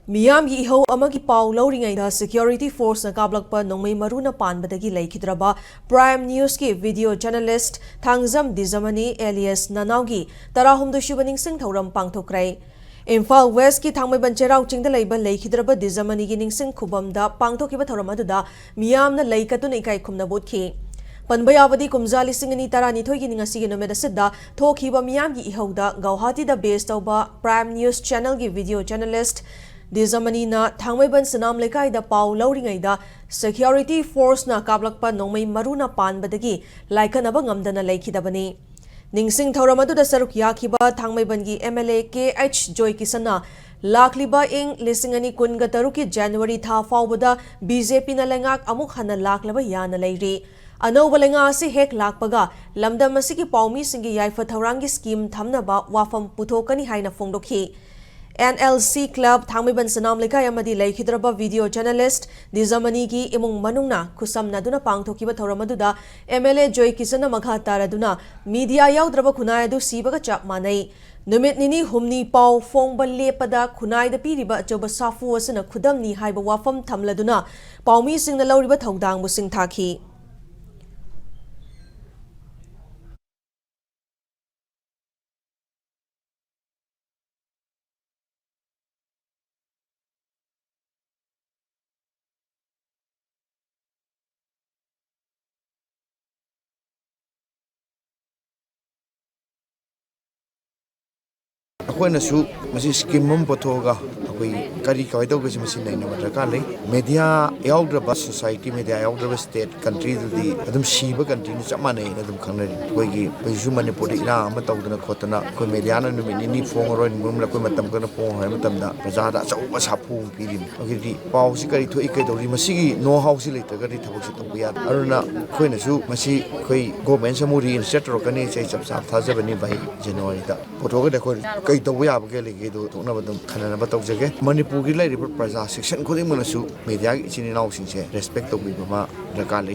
Miyamgi iho amagi pau lauringaida security force na kablakpa nongmei maruna panbadagi laikhidraba Prime News ki video journalist Thangjam Dwijamani alias Nanaugi tarahumdu shubaning sing thauram pangthokrai. Imphal West ki thangmei bancherau chingda leiba laikhidraba Dwijamani gi ningsing khubamda pangthokiba thauram aduda miyamna laikatuna ikai khumna botki. Panbayawadi kumzali singani tarani thoigi ningasi gi nomeda sidda thokhiba miyamgi ihauda Guwahati da base tauba Prime News channel gi video journalist Dwijamani na Thangmeiban Sanam Lekai da pau lauringai da security force na kablakpa nongmei maruna panbadagi laikanaba ngamdana laikhidabani. Ningsing thauramadu da saruk yakhiba Thangmeiban gi MLA KH Joy Kisana lakliba ing lisingani kunga taruki January tha faubada BJP na lengak amuk hana laklaba yana leiri. Anauba lenga asi hek lakpaga lamdam asigi paumi singi yaifa thaurangi scheme thamnaba wafam puthokani haina fongdokhi. NLC Club Thangmeiban Sanam Lekai amadi laikhidraba video journalist Dwijamani gi imung manungna khusam naduna pangthokiba thauramadu MLA Joy Kisana makha taraduna media yaudraba khunai adu sibaga chap manai numit nini humni pau fongba lepada khunai da piriba achoba safu asana khudamni haiba wafam thamladuna paumi singna lauriba thaudang bu singthakhi. Akwai masi scheme mum pothoga akoi kari kai do gesi masi nai na madaka le media yaudra society media yaudra state country di adum shiba country ni chamane na dum khangnari koi gi peju Manipuri ina ama tawdana khotana koi media na numi ni phong ro ni mum la koi matam kana phong hai matam da praja da chau ba sapu pirim agiri pau si kari thoi kai dori masi gi no how si leita kari thabak si tong ya aruna koi na su masi koi government samuri inset ro kani chai chap sa thajabani bai January da pothoga da koi kai to ya ba ke le do thokna badam khana ba tawjage Manipur gi lai praja section khodi manasu media gi chini naw sing se respect to bi ba ma daka